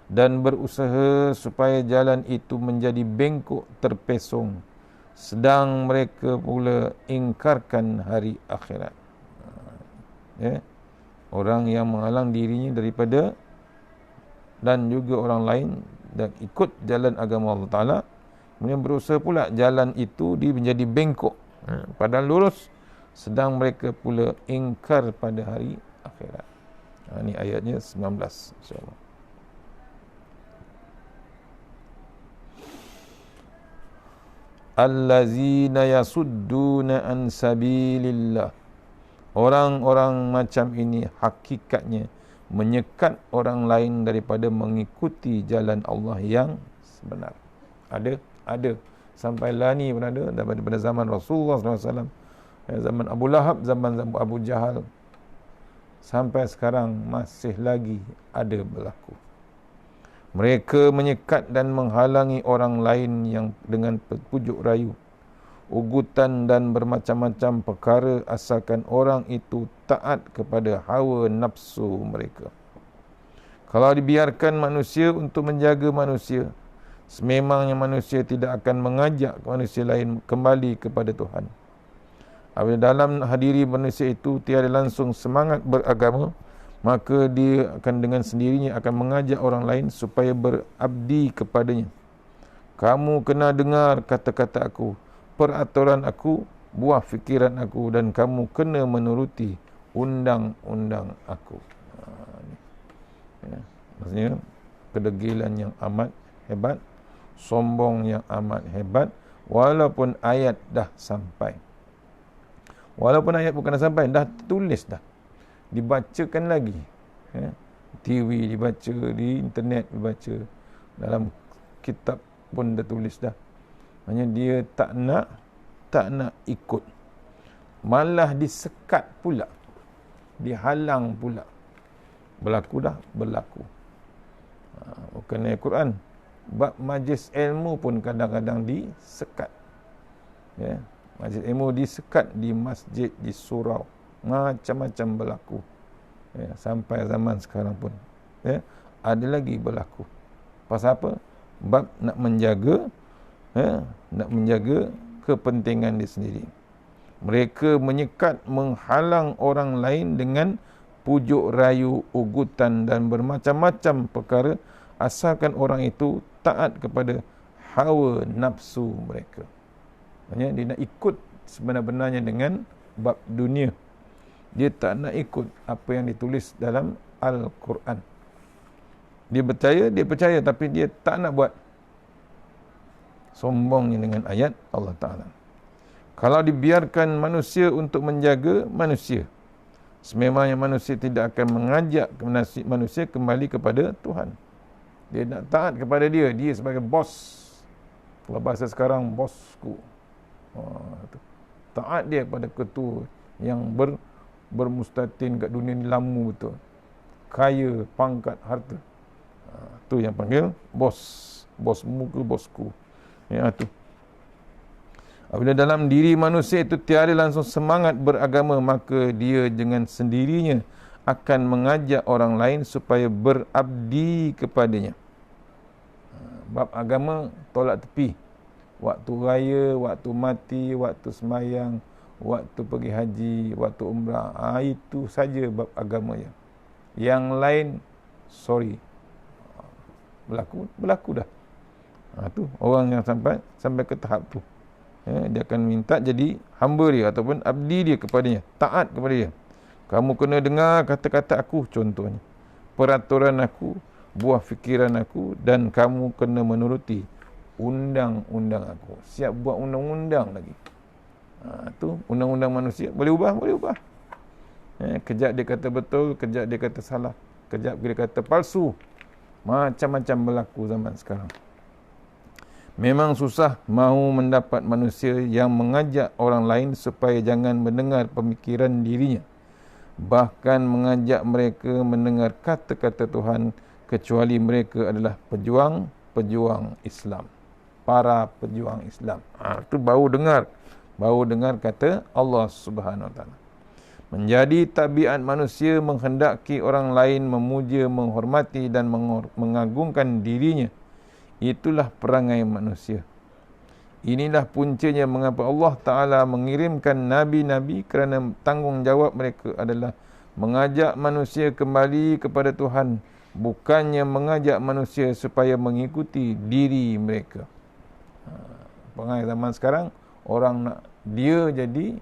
dan berusaha supaya jalan itu menjadi bengkok terpesong, sedang mereka pula ingkarkan hari akhirat. Ya. Orang yang menghalang dirinya daripada dan juga orang lain dan ikut jalan agama Allah Ta'ala, kemudian berusaha pula jalan itu menjadi bengkok, padahal lurus, sedang mereka pula ingkar pada hari akhirat. Ini ayatnya 19, insyaAllah. Allazina yasudduna an sabilillah. Orang-orang macam ini hakikatnya menyekat orang lain daripada mengikuti jalan Allah yang sebenar. Ada. Sampai lani pun ada daripada zaman Rasulullah SAW, zaman Abu Lahab, zaman Abu Jahal, sampai sekarang masih lagi ada berlaku. Mereka menyekat dan menghalangi orang lain yang dengan pujuk rayu, ugutan dan bermacam-macam perkara asalkan orang itu taat kepada hawa nafsu mereka. Kalau dibiarkan manusia untuk menjaga manusia, sememangnya manusia tidak akan mengajak manusia lain kembali kepada Tuhan. Apabila dalam hadiri manusia itu tiada langsung semangat beragama, maka dia akan dengan sendirinya akan mengajak orang lain supaya berabdi kepadanya. Kamu kena dengar kata-kata aku, peraturan aku, buah fikiran aku, dan kamu kena menuruti undang-undang aku. Ya. Maksudnya kedegilan yang amat hebat, sombong yang amat hebat, walaupun ayat dah sampai. Walaupun ayat bukan dah sampai, dah tulis dah, dibacakan lagi, ya. TV dibaca, di internet dibaca, dalam kitab pun dah tulis dah. Hanya dia tak nak ikut, malah disekat pula, dihalang pula. Berlaku. Bukan ayat Quran, bab majlis ilmu pun kadang-kadang disekat, ya. Majlis ilmu disekat di masjid, di surau, macam-macam berlaku, ya. Sampai zaman sekarang pun, ya, ada lagi berlaku. Pasal apa? Bab nak menjaga, ya, nak menjaga kepentingan dia sendiri. Mereka menyekat, menghalang orang lain dengan pujuk rayu, ugutan dan bermacam-macam perkara asalkan orang itu taat kepada hawa nafsu mereka. Maksudnya dia nak ikut sebenar-benarnya dengan bab dunia. Dia tak nak ikut apa yang ditulis dalam Al-Quran. Dia percaya tapi dia tak nak buat. Sombongnya dengan ayat Allah Ta'ala. Kalau dibiarkan manusia untuk menjaga manusia, sememangnya manusia tidak akan mengajak manusia kembali kepada Tuhan. Dia nak taat kepada dia sebagai bos. Kalau bahasa sekarang, bosku. Taat dia pada ketua yang bermustatin kat dunia ni lama betul. kaya, pangkat, harta. Tu yang panggil bos. Bosmu ke bosku. Ya, tu. Apabila dalam diri manusia itu tiada langsung semangat beragama, maka dia dengan sendirinya akan mengajak orang lain supaya berabdi kepadanya. Bab agama tolak tepi. Waktu raya, waktu mati, waktu semayang, waktu pergi haji, waktu umrah, itu saja bab agama ya. Yang lain, sorry, berlaku dah. Tu orang yang sampai ke tahap tu. Dia akan minta jadi hamba dia ataupun abdi dia kepadanya, taat kepada dia. Kamu kena dengar kata-kata aku, contohnya peraturan aku, buah fikiran aku, dan kamu kena menuruti undang-undang aku. Siap buat undang-undang lagi. Tu undang-undang manusia boleh ubah. Kejap dia kata betul, kejap dia kata salah, kejap dia kata palsu. Macam-macam berlaku zaman sekarang. Memang susah mahu mendapat manusia yang mengajak orang lain supaya jangan mendengar pemikiran dirinya, bahkan mengajak mereka mendengar kata-kata Tuhan, kecuali mereka adalah pejuang Islam, para pejuang Islam. Itu baru dengar kata Allah Subhanahu Wa Taala. Menjadi tabiat manusia menghendaki orang lain memuja, menghormati dan mengagungkan dirinya. Itulah perangai manusia. Inilah puncanya mengapa Allah Ta'ala mengirimkan Nabi-Nabi, kerana tanggungjawab mereka adalah mengajak manusia kembali kepada Tuhan, bukannya mengajak manusia supaya mengikuti diri mereka. Perangai zaman sekarang, orang nak dia jadi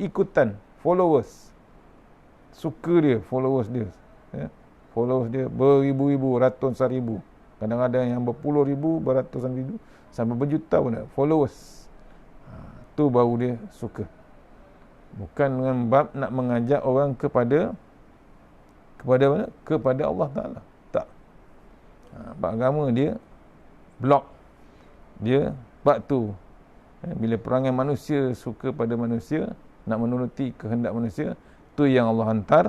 ikutan, followers. Suka dia, followers dia. Followers dia beribu-ribu, ratusan ribu. Kadang-kadang yang berpuluh ribu, beratusan ribu, sampai berjuta pun ada followers. Tu baru dia suka. Bukan dengan bab nak mengajak orang kepada mana? Kepada Allah Ta'ala. Tak. Bab agama dia blok. Dia bab tu. Bila perangai manusia suka pada manusia, nak menuruti kehendak manusia, tu yang Allah hantar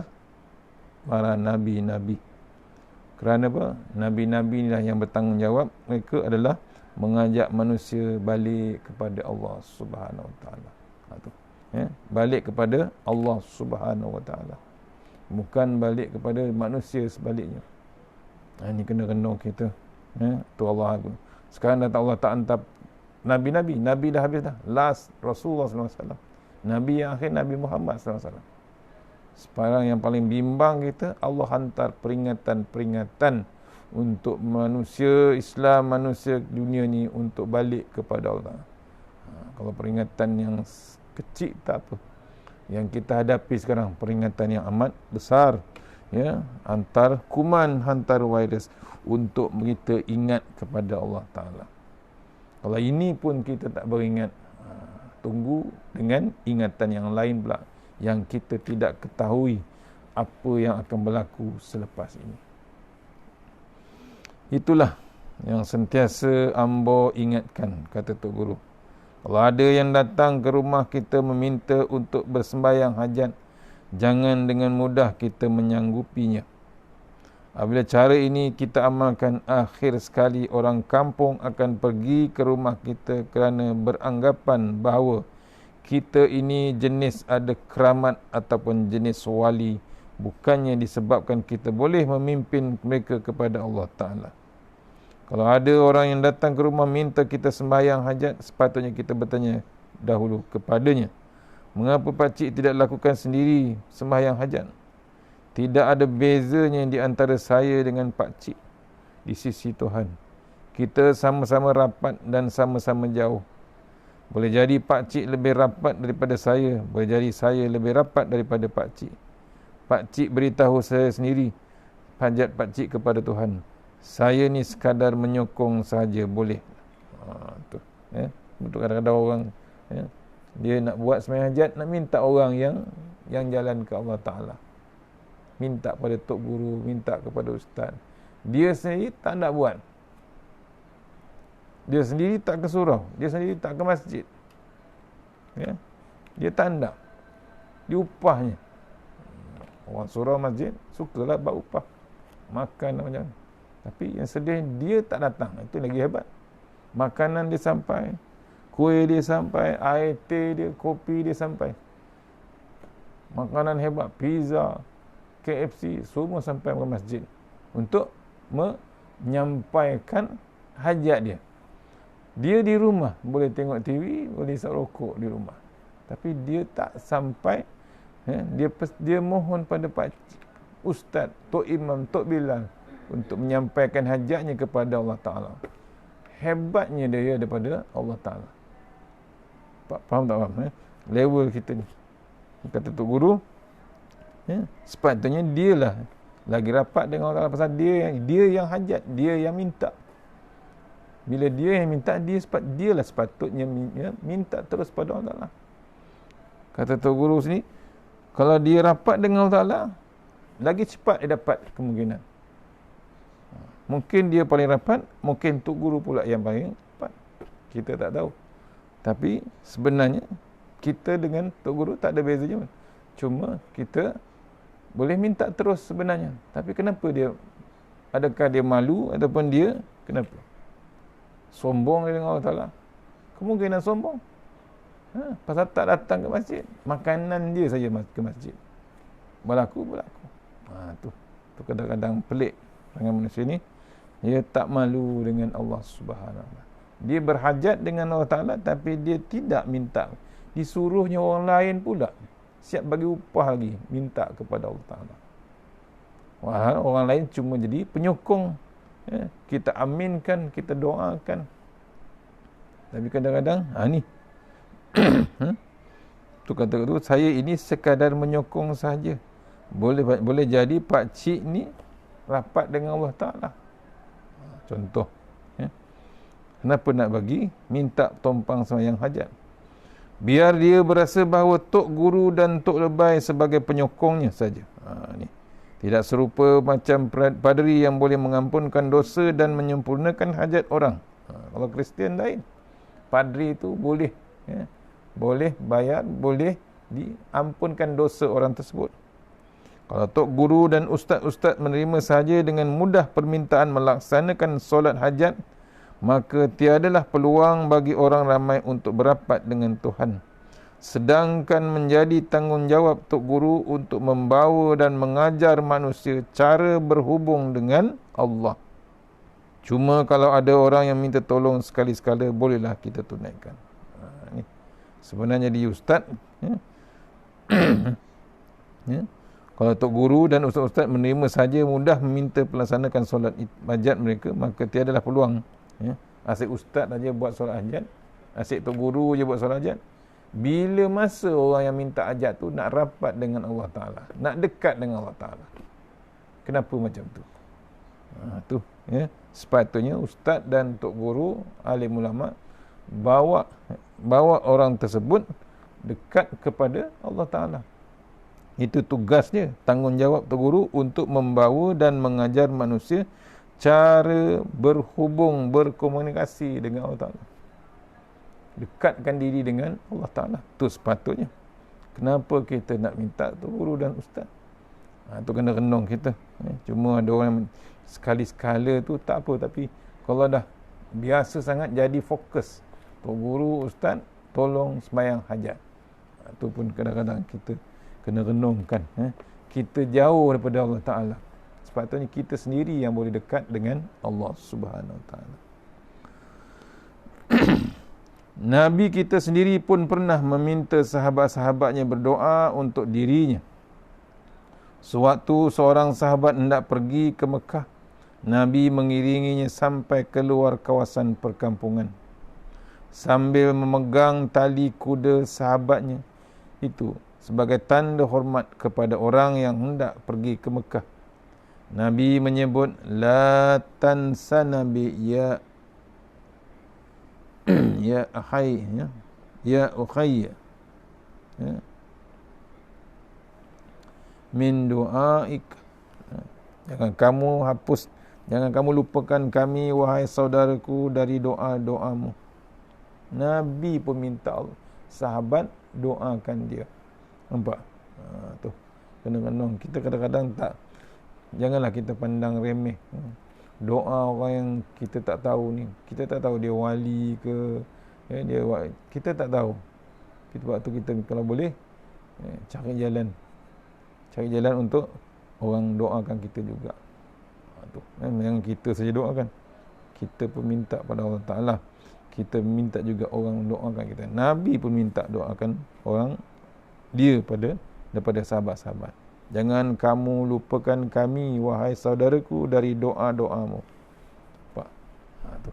para nabi-nabi. Kerana apa? Nabi-nabi inilah yang bertanggungjawab. Mereka adalah mengajak manusia balik kepada Allah Subhanahu Wa Taala. Balik kepada Allah Subhanahu Wa Taala. Bukan balik kepada manusia sebaliknya. Ini kena kita. Tu Allah. Sekarang Allah tak hantar nabi-nabi. Nabi dah habis dah. Last Rasulullah SAW. Nabi yang akhir Nabi Muhammad SAW. Sekarang yang paling bimbang kita, Allah hantar peringatan-peringatan untuk manusia Islam, manusia dunia ni untuk balik kepada Allah. Kalau peringatan yang kecil tak apa. Yang kita hadapi sekarang peringatan yang amat besar, ya, hantar kuman, hantar virus untuk kita ingat kepada Allah Ta'ala. Kalau ini pun kita tak beringat, tunggu dengan ingatan yang lain pula, yang kita tidak ketahui apa yang akan berlaku selepas ini. Itulah yang sentiasa ambo ingatkan, kata Tok Guru. Kalau ada yang datang ke rumah kita meminta untuk bersembahyang hajat, jangan dengan mudah kita menyanggupinya. Apabila cara ini kita amalkan, akhir sekali orang kampung akan pergi ke rumah kita kerana beranggapan bahawa kita ini jenis ada keramat ataupun jenis wali, bukannya disebabkan kita boleh memimpin mereka kepada Allah Ta'ala. Kalau ada orang yang datang ke rumah minta kita sembahyang hajat, sepatutnya kita bertanya dahulu kepadanya, mengapa pakcik tidak lakukan sendiri sembahyang hajat? Tidak ada bezanya di antara saya dengan pakcik di sisi Tuhan. Kita sama-sama rapat dan sama-sama jauh. Boleh jadi pakcik lebih rapat daripada saya, boleh jadi saya lebih rapat daripada pakcik. Pakcik beritahu saya sendiri hajat pakcik kepada Tuhan. Saya ni sekadar menyokong saja, boleh. Betul, kadang-kadang orang dia nak buat sembahyang hajat, nak minta orang yang jalan ke Allah Ta'ala. Minta pada Tok Guru, minta kepada Ustaz. Dia sendiri tak nak buat. Dia sendiri tak ke surau, dia sendiri tak ke masjid. Dia tak nak. Dia upahnya. Orang surau masjid sukalah buat upah, makan macam. Tapi yang sedih dia tak datang. Itu lagi hebat. Makanan dia sampai, kuih dia sampai, air teh dia, kopi dia sampai. Makanan hebat, pizza, KFC, semua sampai ke masjid untuk menyampaikan hajat dia. Dia di rumah boleh tengok TV, boleh isap rokok di rumah. Tapi dia tak sampai, dia mohon pada Pak Ustaz, Tok Imam, Tok Bilal untuk menyampaikan hajatnya kepada Allah Ta'ala. Hebatnya dia daripada Allah Ta'ala. Faham tak faham? Level kita ni. Kata Tok Guru, sepatutnya dialah lagi rapat dengan Allah Ta'ala, pasal dia yang hajat, dia yang minta. Bila dia yang minta, dialah sepatutnya minta terus pada Allah Ta'ala. Kata Tok Guru sini, kalau dia rapat dengan Allah Ta'ala, lagi cepat dia dapat kemungkinan. Mungkin dia paling rapat, mungkin Tok Guru pula yang paling rapat. Kita tak tahu. Tapi sebenarnya kita dengan Tok Guru tak ada bezanya pun. Cuma kita boleh minta terus sebenarnya. Tapi kenapa dia, adakah dia malu ataupun dia kenapa? Sombong dengan Allah Ta'ala. Kemungkinan sombong. Pasal tak datang ke masjid. Makanan dia saja ke masjid. Berlaku. Tu kadang-kadang pelik dengan manusia ni. Dia tak malu dengan Allah Subhanahu Wa Taala. Dia berhajat dengan Allah Ta'ala tapi dia tidak minta. Disuruhnya orang lain pula siap bagi upah lagi minta kepada Allah Ta'ala. Orang lain cuma jadi penyokong. Kita aminkan, kita doakan. Tapi kadang-kadang ni tu kata tu, saya ini sekadar menyokong saja. Boleh jadi pak cik ni rapat dengan Allah Ta'ala. Contoh, kenapa nak bagi minta tompang sembahyang hajat? Biar dia berasa bahawa Tok Guru dan Tok Lebay sebagai penyokongnya saja. Ni tidak serupa macam padri yang boleh mengampunkan dosa dan menyempurnakan hajat orang. Kalau Kristian lain, padri itu boleh boleh bayar, boleh diampunkan dosa orang tersebut. Kalau Tok Guru dan Ustaz-Ustaz menerima sahaja dengan mudah permintaan melaksanakan solat hajat, maka tiadalah peluang bagi orang ramai untuk berapat dengan Tuhan. Sedangkan menjadi tanggungjawab Tok Guru untuk membawa dan mengajar manusia cara berhubung dengan Allah. Cuma kalau ada orang yang minta tolong sekali-sekala, bolehlah kita tunaikan. Ni sebenarnya dia Ustaz. Kalau Tok Guru dan Ustaz-Ustaz menerima saja mudah meminta melaksanakan solat hajat mereka, maka tiadalah peluang. Asyik Ustaz saja buat solat hajat, asyik Tok Guru je buat solat hajat. Bila masa orang yang minta hajat tu nak rapat dengan Allah Ta'ala, nak dekat dengan Allah Ta'ala, kenapa macam tu? Sepatutnya Ustaz dan Tok Guru, alim ulama, bawa orang tersebut dekat kepada Allah Ta'ala. Itu tugasnya, tanggungjawab Tok Guru untuk membawa dan mengajar manusia cara berhubung, berkomunikasi dengan Allah Ta'ala. Dekatkan diri dengan Allah Ta'ala. Itu sepatutnya. Kenapa kita nak minta Tok Guru dan Ustaz? Itu kena renung kita. Cuma ada orang sekali-sekala tu tak apa. Tapi kalau dah biasa sangat, jadi fokus. Tok Guru, Ustaz, tolong sembahyang hajat. Itu pun kadang-kadang kita kena renungkan. Kita jauh daripada Allah Ta'ala. Sepatutnya kita sendiri yang boleh dekat dengan Allah Subhanahu Wa Ta'ala. Nabi kita sendiri pun pernah meminta sahabat-sahabatnya berdoa untuk dirinya. Sewaktu seorang sahabat hendak pergi ke Mekah, Nabi mengiringinya sampai keluar kawasan perkampungan. Sambil memegang tali kuda sahabatnya itu sebagai tanda hormat kepada orang yang hendak pergi ke Mekah, Nabi menyebut, la tansana bi ya akhay, ya ukhay, min du'aik. Jangan kamu hapus, jangan kamu lupakan kami wahai saudaraku dari doa-doamu. Nabi pun minta Allah, sahabat doakan dia. Nampak? Tu. kena kita kadang-kadang tak, janganlah kita pandang remeh doa orang yang kita tak tahu ni. Kita tak tahu dia wali ke, kita tak tahu. Waktu kita kalau boleh cari jalan untuk orang doakan kita juga. Tu memang kita saja doakan, kita pun minta pada Allah Ta'ala, kita minta juga orang doakan kita. Nabi pun minta doakan orang dia daripada sahabat-sahabat. Jangan kamu lupakan kami wahai saudaraku dari doa-doamu. Nampak? Tu.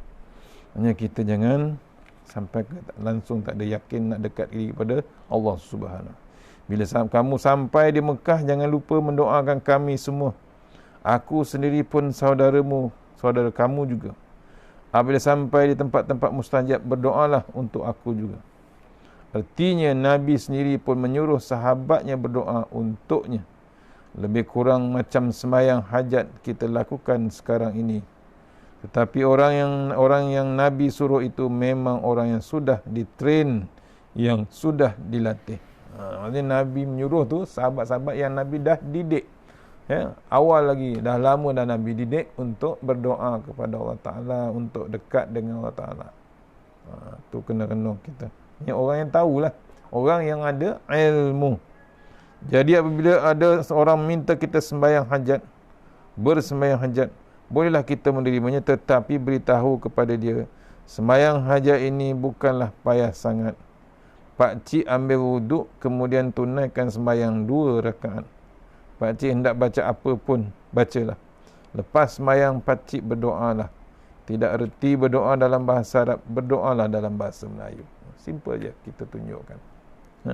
Hanya kita jangan sampai langsung tak ada yakin nak dekat diri kepada Allah Subhanahu. Bila kamu sampai di Mekah, jangan lupa mendoakan kami semua. Aku sendiri pun saudaramu, saudara kamu juga. Apabila sampai di tempat-tempat mustajab, berdoalah untuk aku juga. Artinya Nabi sendiri pun menyuruh sahabatnya berdoa untuknya. Lebih kurang macam sembahyang hajat kita lakukan sekarang ini. Tetapi orang yang Nabi suruh itu memang orang yang sudah ditrain, yang sudah dilatih. Maksudnya Nabi menyuruh tu sahabat-sahabat yang Nabi dah didik. Awal lagi, dah lama dah Nabi didik untuk berdoa kepada Allah Ta'ala, untuk dekat dengan Allah Ta'ala. Tu kena-kena kita. Ini orang yang tahulah, orang yang ada ilmu. Jadi apabila ada seorang minta kita sembahyang hajat, bersembahyang hajat, bolehlah kita menerimanya, tetapi beritahu kepada dia, sembahyang hajat ini bukanlah payah sangat. Pakcik ambil wuduk, kemudian tunaikan sembahyang 2 rakaat. Pakcik hendak baca apa pun, bacalah. Lepas sembahyang, pakcik berdoalah. Tidak erti berdoa dalam bahasa Arab, berdoalah dalam bahasa Melayu. Simple je kita tunjukkan.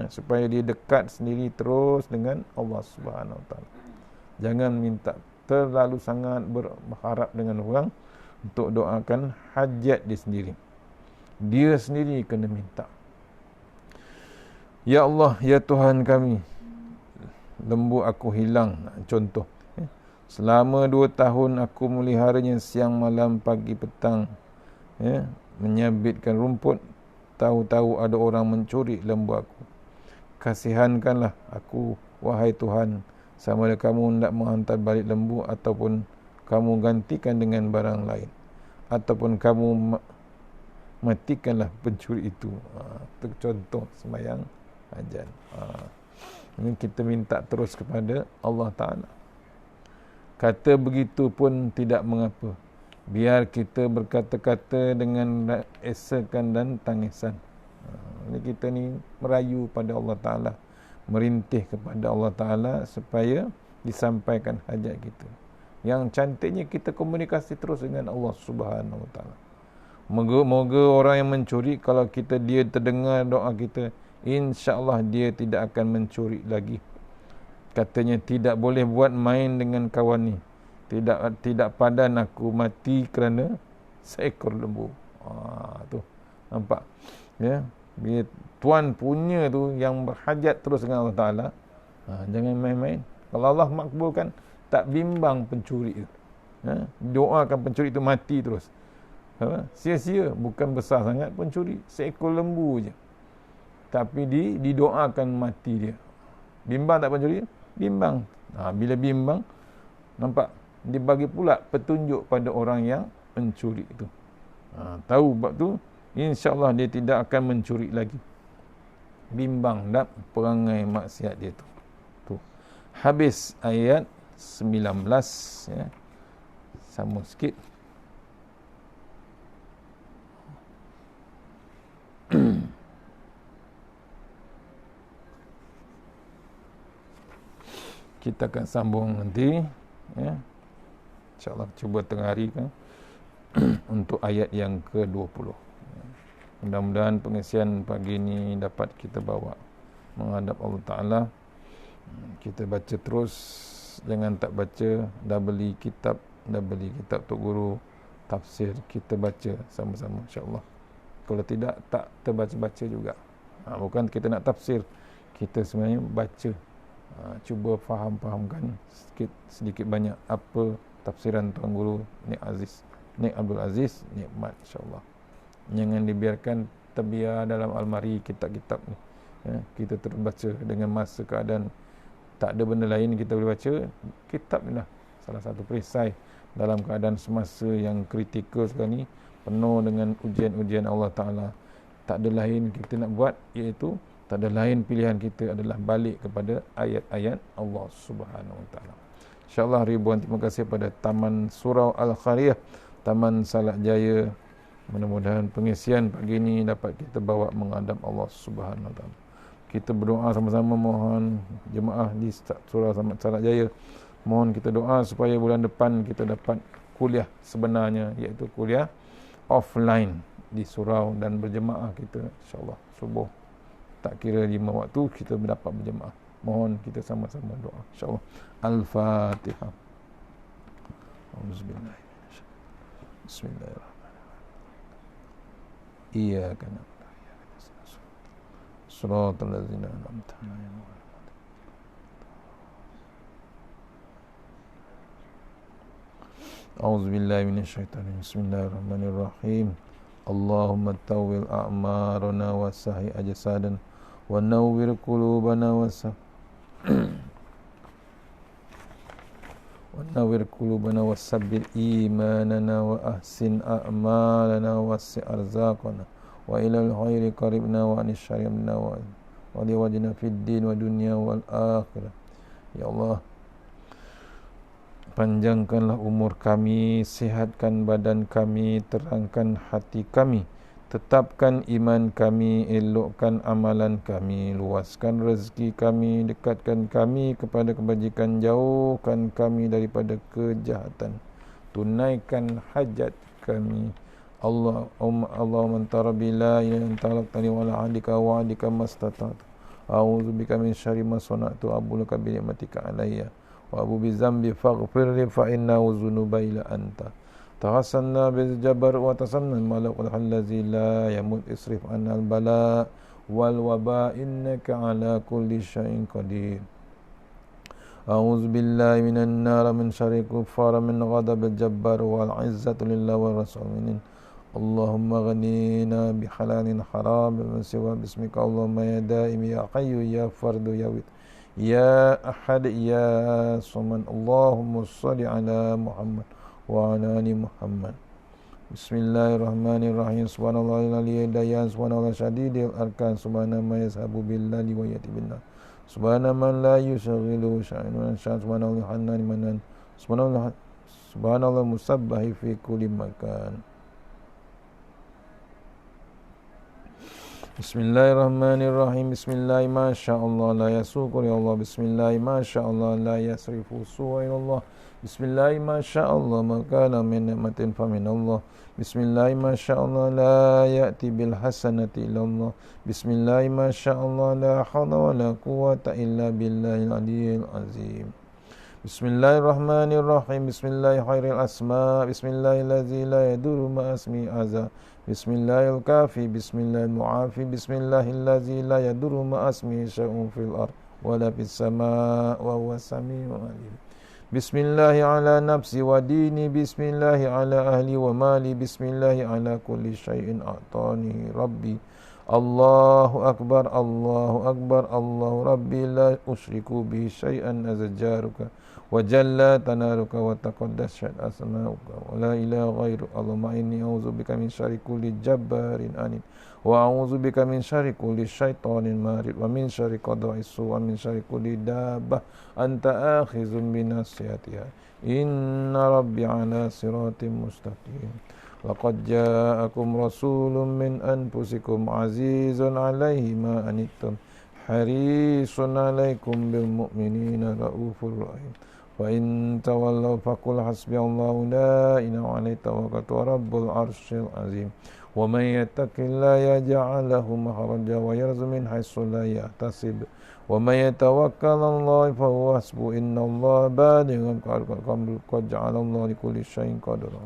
Supaya dia dekat sendiri terus dengan Allah Subhanahu Wa Taala. Jangan minta terlalu sangat berharap dengan orang untuk doakan hajat dia sendiri. Dia sendiri kena minta. Ya Allah, ya Tuhan kami, lembu aku hilang. Contoh, selama 2 tahun aku meliharanya siang malam pagi petang, menyabitkan rumput. Tahu-tahu ada orang mencuri lembu aku. Kasihankanlah aku, wahai Tuhan, sama ada kamu hendak menghantar balik lembu, ataupun kamu gantikan dengan barang lain, ataupun kamu matikanlah pencuri itu. Itu contoh sembahyang hajat. Ini kita minta terus kepada Allah Ta'ala. Kata begitu pun tidak mengapa, biar kita berkata-kata dengan esakan dan tangisan. Ini kita ni merayu pada Allah Ta'ala, merintih kepada Allah Ta'ala supaya disampaikan hajat kita. Yang cantiknya kita komunikasi terus dengan Allah Subhanahu Wa Ta'ala. Moga orang yang mencuri, kalau dia terdengar doa kita, insya-Allah dia tidak akan mencuri lagi. Katanya tidak boleh buat main dengan kawan ni. Tidak padan aku mati kerana seekor lembu. Tu nampak ya, bila tuan punya tu yang berhajat terus dengan Allah Ta'ala, jangan main-main. Kalau Allah makbulkan, tak bimbang pencuri itu. Doakan pencuri itu mati terus. Sia-sia, bukan besar sangat pencuri, seekor lembu je, tapi didoakan mati dia. Bimbang tak pencuri? Bimbang. Bila bimbang, nampak, dibagi pula petunjuk pada orang yang mencuri itu. Tahu bab tu, insya-Allah dia tidak akan mencuri lagi. Bimbang dak perangai maksiat dia tu. Habis ayat 19 ya. Sama sikit. Kita akan sambung nanti ya. InsyaAllah cuba tengah hari kan untuk ayat yang ke-20. Mudah-mudahan pengisian pagi ini dapat kita bawa menghadap Allah Ta'ala. Kita baca terus, jangan tak baca. Dah beli kitab Tok Guru tafsir, kita baca sama-sama insyaAllah. Kalau tidak, tak terbaca-baca juga. Bukan kita nak tafsir, kita sebenarnya baca. Cuba fahamkan sedikit banyak apa tafsiran Tuan Guru Nik Abdul Aziz Nikmat, insyaAllah. Jangan dibiarkan terbiar dalam almari kitab-kitab ni. Kita terus baca dengan masa keadaan Tak ada benda lain kita boleh baca. Kitab ni lah salah satu perisai dalam keadaan semasa yang kritikal sekarang ni, penuh dengan ujian-ujian Allah Ta'ala. Tak ada lain kita nak buat, iaitu tak ada lain pilihan kita adalah balik kepada ayat-ayat Allah Subhanahu Wa Ta'ala. InsyaAllah ribuan terima kasih pada Taman Surau Al-Khariyah, Taman Salak Jaya. Mudah-mudahan pengisian pagi ini dapat kita bawa menghadap Allah Subhanahu Wa Ta'ala. Kita berdoa sama-sama, mohon jemaah di Surau Salak Jaya, mohon kita doa supaya bulan depan kita dapat kuliah sebenarnya, iaitu kuliah offline di surau dan berjemaah kita, insyaAllah subuh tak kira 5 waktu kita dapat berjemaah. Mohon kita sama-sama doa, insyaAllah. Al-Fatihah. Bismillahirrahmanirrahim. Iyyaka na'budu wa iyyaka nasta'in. Shiratal ladzina an'amta 'alaihim. A'udzubillahi minasyaitonir rajim. Bismillahirrahmanirrahim. Allahumma tawwil a'marana wa sahih ajsadan wa nawwir qulubana wa nawwir qulubana wa sabbil imanana wa ahsin a'malana wa wasi' arzaqana wa ilal khairi qaribna wa anis syarrina wa wajina fid din wa dunya wal akhirah. Ya Allah, panjangkanlah umur kami, sihatkan badan kami, terangkan hati kami, tetapkan iman kami, elokkan amalan kami, luaskan rezeki kami, dekatkan kami kepada kebajikan, jauhkan kami daripada kejahatan, tunaikan hajat kami. Allahumma anta rabbi la ilaha illa anta khalaqtani wa la ahdika wa ahdika mastata'tu. A'udzubika min syarri ma sana'tu, abulaka bi ni'matika alayya wa abu bi zambi faghfirli fa innahu dzunuba ila anta. Tahassanna bil jabar wa tasanna malakul allazi la yamut isrif anna al bala wal waba innaka ala kulli syai'in qadir. A'udzu billahi minan nar min syarri kuffar min ghadabil jabbar wal izzatu lillahi wa rasulih. Allahumma ghanina bi halalin haram min siwa bismika Allahumma ya daim ya hayyu ya fardu ya wid ya ahad ya samad. Allahumma shalli ala Muhammad wa ala ali Muhammad. Bismillahirrahmanirrahim. Subhanallah aliyyi dayan, subhanallah syadidil arkan, subhanallah yashabu billahi wa yati billah, subhanallah man la yushaghilu sya'an, subhanallah hanan manan, subhanallah musabbahi fi kulli makan. Bismillahirrahmanirrahim. Bismillah ma sya'allah la yasuqu ya Allah. Bismillah ma sya'allah la yasrifu su'a ila Allah. Bismillah ma sya'allah ma kana min ni'matin fa min Allah. Bismillah ma sya'allah la ya'ti bil hasanati illa Allah. Bismillah ma sya'allah la hawla wa la quwwata illa billahil aliyyil azim. Bismillahirrahmanirrahim. Bismillah khairil asma. Bismillahilladzi la yadurru ma asmi azza. Bismillahil kafi. Bismillahil mu'afi. Bismillahilladzi la yadurru ma asmi syai'un fil ard wa la fis samaa wa huwas samii'ul 'aliim. Bismillahi ala nafsi wa dini. Bismillahi ala ahli wa mali. Bismillahi ala kulli syai'in a'tani rabbi. Allahu akbar, Allahu akbar, Allahu rabbi la usyriku bihi syai'an azjaruka wa jalla tanaruka wa taqaddasat asma'uka wa la ilaha ghairu. Allahumma inni a'udzubika min syarri kulli jabbarin anid wa a'udzubika min syarri kulli syaitanin marid wa min syarri qada'is su wa min syarri kulli dabbah anta akhizun bi nasiyatiha. Inna rabbi ala siratim mustaqim. Laqad ja'akum rasulun min anfusikum azizun 'alaihi ma anittum harisun 'alaikum bil mu'minina raufur rahim. Fa in tawallaw faqul hasbiyallahu la ilaha illa huwa tawakkaltu rabbul arsyil azim. Wa may yattaqillaha yaj'al lahu makhraja wa yarzuqhu min haitsu la yahtasib. Wa may yatawakkal 'ala Allahi fa huwa hasbuh. Innallaha balighu amrihi qad ja'ala Allahu likulli syai'in qadra.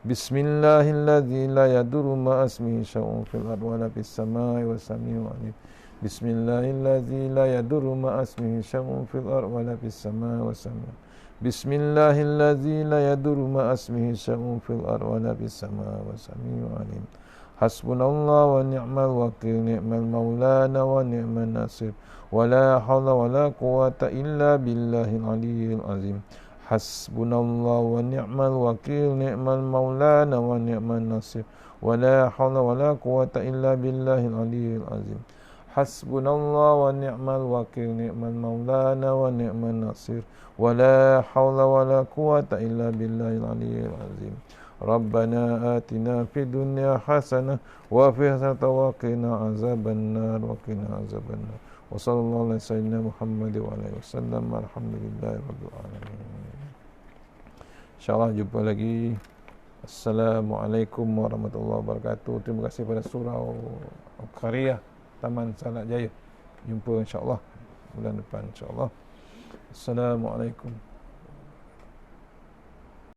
Bismillahilladzi la yadurru ma asmihi syai'un fil ardi wa la fis samaa'i was samii'ul 'aliim. Bismillahilladzi la yadurru ma asmihi syai'un fil ardi wa la fis samaa'i was samii'ul 'aliim. Bismillahilladzi la yadurru ma asmihi syai'un fil ardi wa la fis samaa'i was samii'ul 'aliim. Hasbunallah wa ni'mal wakil, ni'mal maulana wa ni'mal nasir. Wala hawla wala quwata illa billahil aliyyil azim. Hasbunallah wa ni'mal wakil, ni'mal maulana wa ni'mal nasir. Wala hawla wala quwata illa billahil aliyyil azim. Hasbunallah wa ni'mal wakil, ni'mal maulana wa ni'mal nasir. Wala hawla wala quwata illa billahil aliyyil azim. Rabbana atina fid dunya hasanah wa fil akhirati wa qina azabannar wa qina azabannar. Wa sallallahu alaihi sayyidina Muhammad wa alihi wasallam. Alhamdulillahi rabbil alamin. Insyaallah jumpa lagi. Assalamualaikum warahmatullahi wabarakatuh. Terima kasih pada Surau Al-Qariyah Taman Salak Jaya. Jumpa insya-Allah bulan depan insya-Allah. Assalamualaikum.